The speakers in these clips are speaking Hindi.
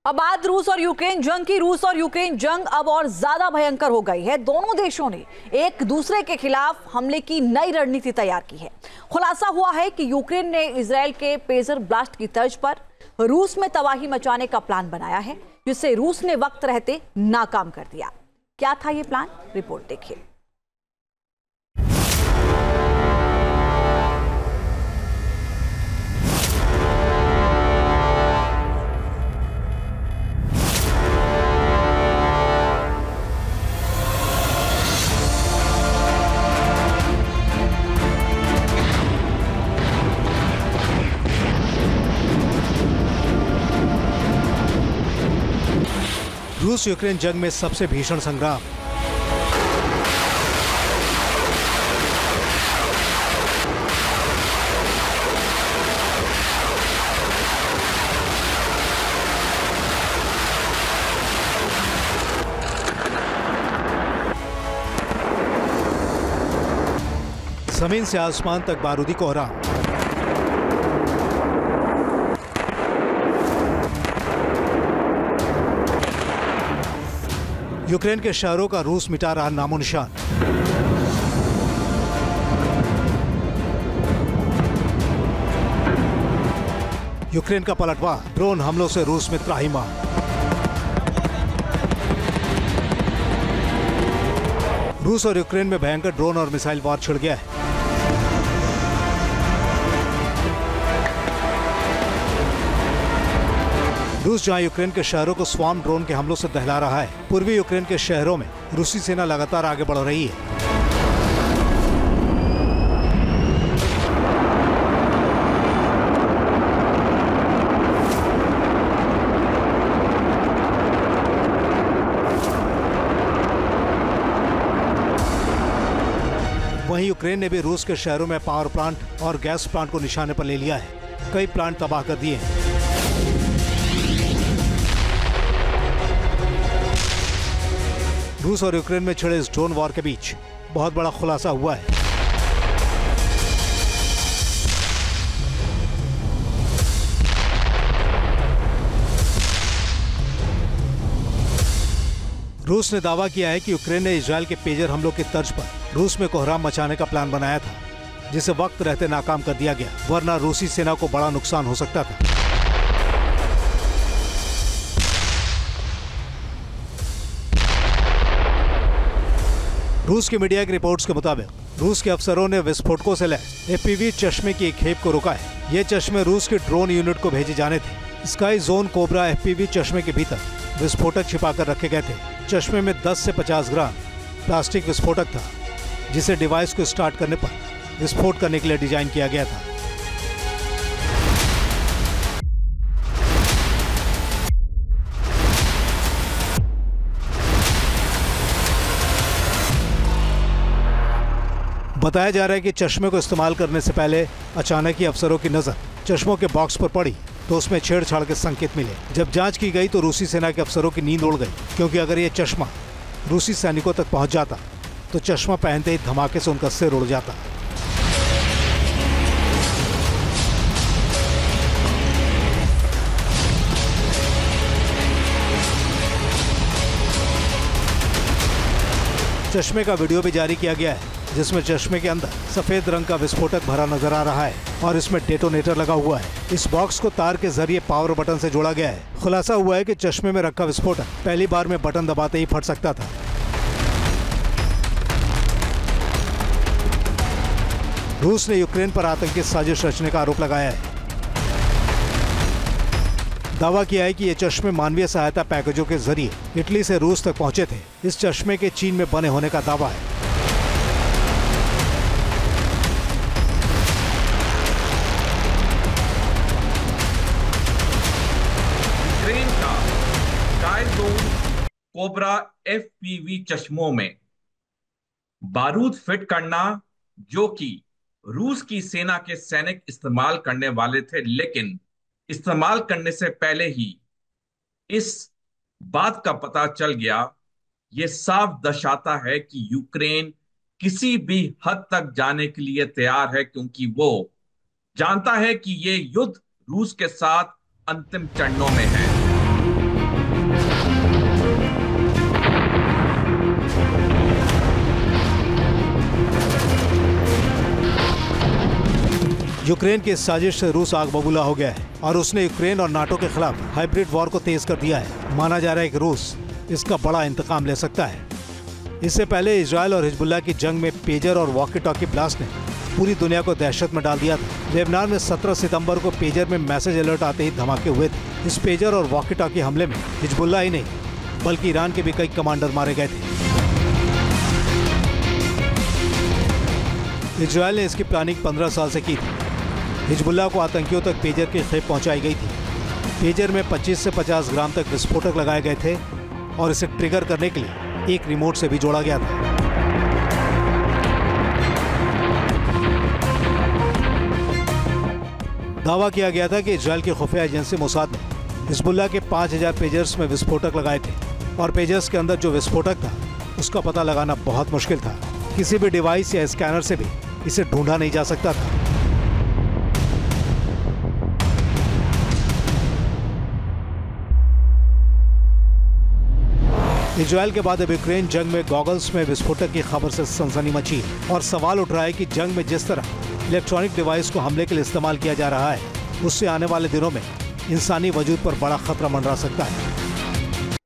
अब बात रूस और यूक्रेन जंग की। रूस और यूक्रेन जंग अब और ज्यादा भयंकर हो गई है। दोनों देशों ने एक दूसरे के खिलाफ हमले की नई रणनीति तैयार की है। खुलासा हुआ है कि यूक्रेन ने इजरायल के पेजर ब्लास्ट की तर्ज पर रूस में तबाही मचाने का प्लान बनाया है, जिसे रूस ने वक्त रहते नाकाम कर दिया। क्या था ये प्लान, रिपोर्ट देखिए। रूस यूक्रेन जंग में सबसे भीषण संग्राम। जमीन से आसमान तक बारूदी कोहरा। यूक्रेन के शहरों का रूस मिटा रहा नामो निशान। यूक्रेन का पलटवार, ड्रोन हमलों से रूस में त्राहिमाम। रूस और यूक्रेन में भयंकर ड्रोन और मिसाइल वॉर छिड़ गया है। रूस जहां यूक्रेन के शहरों को स्वार्म ड्रोन के हमलों से दहला रहा है, पूर्वी यूक्रेन के शहरों में रूसी सेना लगातार आगे बढ़ रही है। वहीं यूक्रेन ने भी रूस के शहरों में पावर प्लांट और गैस प्लांट को निशाने पर ले लिया है। कई प्लांट तबाह कर दिए हैं। रूस और यूक्रेन में छिड़े इस ड्रोन वॉर के बीच बहुत बड़ा खुलासा हुआ है। रूस ने दावा किया है कि यूक्रेन ने इजरायल के पेजर हमलों की तर्ज पर रूस में कोहराम मचाने का प्लान बनाया था, जिसे वक्त रहते नाकाम कर दिया गया, वरना रूसी सेना को बड़ा नुकसान हो सकता था। रूस की मीडिया की रिपोर्ट्स के मुताबिक रूस के अफसरों ने विस्फोटकों से लैस एफपीवी चश्मे की एक खेप को रोका है। ये चश्मे रूस के ड्रोन यूनिट को भेजे जाने थे। स्काई जोन कोबरा एफपीवी चश्मे के भीतर विस्फोटक छिपाकर रखे गए थे। चश्मे में 10 से 50 ग्राम प्लास्टिक विस्फोटक था, जिसे डिवाइस को स्टार्ट करने पर विस्फोट करने के लिए डिजाइन किया गया था। बताया जा रहा है कि चश्मे को इस्तेमाल करने से पहले अचानक ही अफसरों की नजर चश्मों के बॉक्स पर पड़ी तो उसमें छेड़छाड़ के संकेत मिले। जब जांच की गई तो रूसी सेना के अफसरों की नींद उड़ गई, क्योंकि अगर ये चश्मा रूसी सैनिकों तक पहुंच जाता तो चश्मा पहनते ही धमाके से उनका सिर उड़ जाता। चश्मे का वीडियो भी जारी किया गया है, जिसमें चश्मे के अंदर सफेद रंग का विस्फोटक भरा नजर आ रहा है और इसमें डेटोनेटर लगा हुआ है। इस बॉक्स को तार के जरिए पावर बटन से जोड़ा गया है। खुलासा हुआ है कि चश्मे में रखा विस्फोटक पहली बार में बटन दबाते ही फट सकता था। रूस ने यूक्रेन पर आतंकी साजिश रचने का आरोप लगाया है। दावा किया है कि ये चश्मे मानवीय सहायता पैकेजों के जरिए इटली से रूस तक पहुंचे थे। इस चश्मे के चीन में बने होने का दावा है। यूक्रेन का स्काई जोन कोबरा एफपीवी चश्मों में बारूद फिट करना, जो कि रूस की सेना के सैनिक इस्तेमाल करने वाले थे, लेकिन इस्तेमाल करने से पहले ही इस बात का पता चल गया। यह साफ दर्शाता है कि यूक्रेन किसी भी हद तक जाने के लिए तैयार है, क्योंकि वो जानता है कि यह युद्ध रूस के साथ अंतिम चरणों में है। यूक्रेन की इस साजिश से रूस आग बबूला हो गया है और उसने यूक्रेन और नाटो के खिलाफ हाइब्रिड वॉर को तेज कर दिया है। माना जा रहा है कि रूस इसका बड़ा इंतकाम ले सकता है। इससे पहले इजरायल और हिजबुल्लाह की जंग में पेजर और वॉकी टॉकी ब्लास्ट ने पूरी दुनिया को दहशत में डाल दिया था। लेबनान में 17 सितंबर को पेजर में मैसेज अलर्ट आते ही धमाके हुए थे। इस पेजर और वॉकी टॉकी हमले में हिजबुल्लाह ही नहीं बल्कि ईरान के भी कई कमांडर मारे गए थे। इजरायल ने इसकी प्लानिंग 15 साल से की थी। हिजबुल्लाह को आतंकियों तक पेजर की खेप पहुंचाई गई थी। पेजर में 25 से 50 ग्राम तक विस्फोटक लगाए गए थे और इसे ट्रिगर करने के लिए एक रिमोट से भी जोड़ा गया था। दावा किया गया था कि इजरायल की खुफिया एजेंसी मोसाद ने हिजबुल्लाह के 5000 पेजर्स में विस्फोटक लगाए थे और पेजर्स के अंदर जो विस्फोटक था उसका पता लगाना बहुत मुश्किल था। किसी भी डिवाइस या स्कैनर से भी इसे ढूंढा नहीं जा सकता था। इजरायल के बाद अब यूक्रेन जंग में गॉगल्स में विस्फोटक की खबर से सनसनी मची है और सवाल उठ रहा है कि जंग में जिस तरह इलेक्ट्रॉनिक डिवाइस को हमले के लिए इस्तेमाल किया जा रहा है उससे आने वाले दिनों में इंसानी वजूद पर बड़ा खतरा मंडरा सकता है।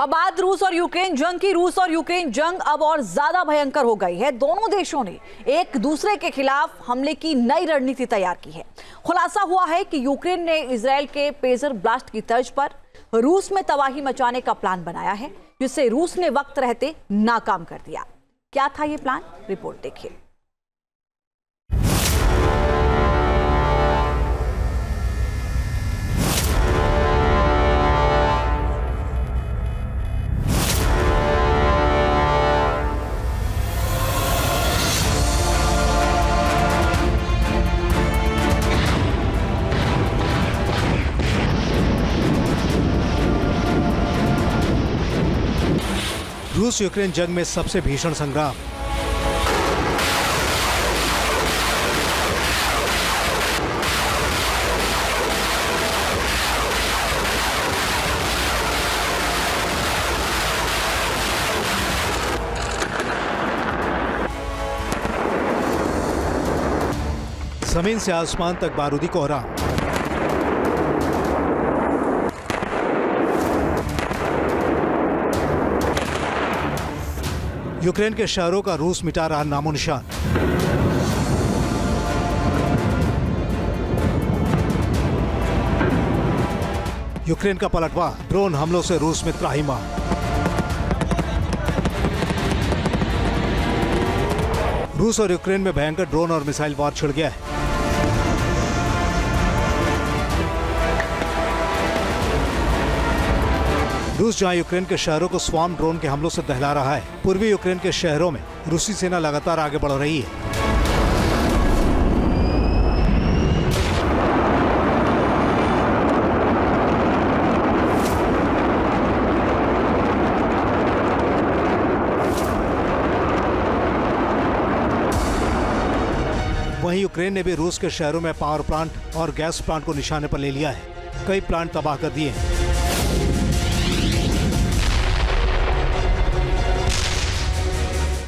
अब बात रूस और यूक्रेन जंग की। रूस और यूक्रेन जंग अब और ज्यादा भयंकर हो गई है। दोनों देशों ने एक दूसरे के खिलाफ हमले की नई रणनीति तैयार की है। खुलासा हुआ है कि यूक्रेन ने इजरायल के पेजर ब्लास्ट की तर्ज पर रूस में तबाही मचाने का प्लान बनाया है, जिसे रूस ने वक्त रहते नाकाम कर दिया। क्या था ये प्लान, रिपोर्ट देखिए। रूस यूक्रेन जंग में सबसे भीषण संग्राम। जमीन से आसमान तक बारूदी कोहराम। यूक्रेन के शहरों का रूस मिटा रहा नामो निशान। यूक्रेन का पलटवार, ड्रोन हमलों से रूस में त्राहिमाम। रूस और यूक्रेन में भयंकर ड्रोन और मिसाइल वॉर छिड़ गया है। रूस जहां यूक्रेन के शहरों को स्वाम ड्रोन के हमलों से दहला रहा है, पूर्वी यूक्रेन के शहरों में रूसी सेना लगातार आगे बढ़ रही है। वहीं यूक्रेन ने भी रूस के शहरों में पावर प्लांट और गैस प्लांट को निशाने पर ले लिया है। कई प्लांट तबाह कर दिए हैं।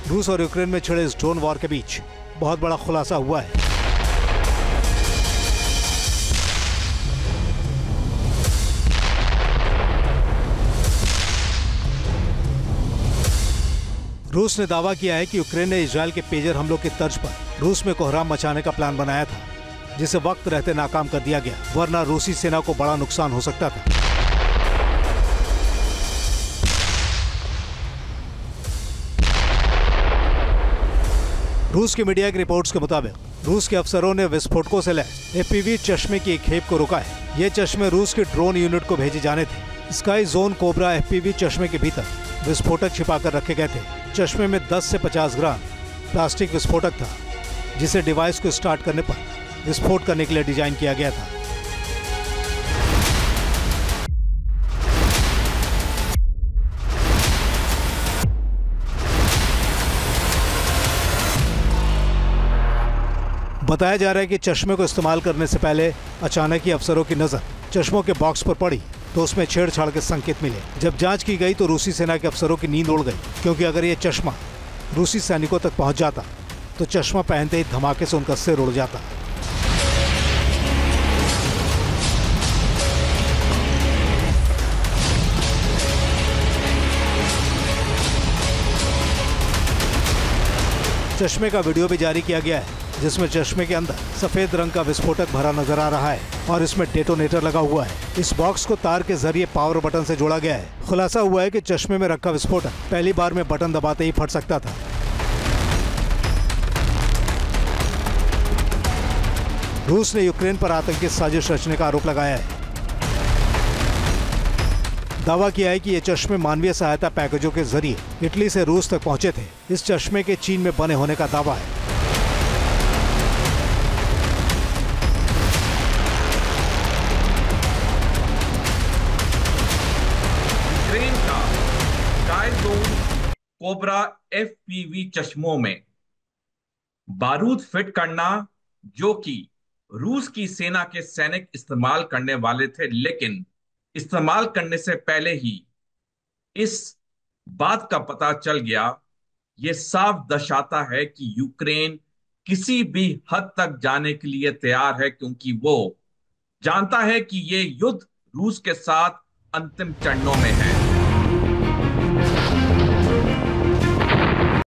रूस और यूक्रेन में छिड़े इस ड्रोन वॉर के बीच बहुत बड़ा खुलासा हुआ है। रूस ने दावा किया है कि यूक्रेन ने इजरायल के पेजर हमलों की तर्ज पर रूस में कोहराम मचाने का प्लान बनाया था, जिसे वक्त रहते नाकाम कर दिया गया, वरना रूसी सेना को बड़ा नुकसान हो सकता था। रूस की मीडिया की रिपोर्ट्स के मुताबिक रूस के अफसरों ने विस्फोटकों से लैस एफपीवी चश्मे की एक खेप को रोका है। ये चश्मे रूस के ड्रोन यूनिट को भेजे जाने थे। स्काई जोन कोबरा एफपीवी चश्मे के भीतर विस्फोटक छिपाकर रखे गए थे। चश्मे में 10 से 50 ग्राम प्लास्टिक विस्फोटक था, जिसे डिवाइस को स्टार्ट करने पर विस्फोट करने के लिए डिजाइन किया गया था। बताया जा रहा है कि चश्मे को इस्तेमाल करने से पहले अचानक ही अफसरों की नजर चश्मों के बॉक्स पर पड़ी तो उसमें छेड़छाड़ के संकेत मिले। जब जांच की गई तो रूसी सेना के अफसरों की नींद उड़ गई, क्योंकि अगर ये चश्मा रूसी सैनिकों तक पहुंच जाता तो चश्मा पहनते ही धमाके से उनका सिर उड़ जाता। चश्मे का वीडियो भी जारी किया गया है जिसमें चश्मे के अंदर सफेद रंग का विस्फोटक भरा नजर आ रहा है और इसमें डेटोनेटर लगा हुआ है। इस बॉक्स को तार के जरिए पावर बटन से जोड़ा गया है। खुलासा हुआ है कि चश्मे में रखा विस्फोटक पहली बार में बटन दबाते ही फट सकता था। रूस ने यूक्रेन पर आतंकी साजिश रचने का आरोप लगाया है। दावा किया है कि ये चश्मे मानवीय सहायता पैकेजों के जरिए इटली से रूस तक पहुंचे थे। इस चश्मे के चीन में बने होने का दावा है। यूक्रेन का स्काईज़ोन कोबरा एफपीवी चश्मों में बारूद फिट करना, जो कि रूस की सेना के सैनिक इस्तेमाल करने वाले थे, लेकिन इस्तेमाल करने से पहले ही इस बात का पता चल गया। यह साफ दर्शाता है कि यूक्रेन किसी भी हद तक जाने के लिए तैयार है, क्योंकि वो जानता है कि यह युद्ध रूस के साथ अंतिम चरणों में है।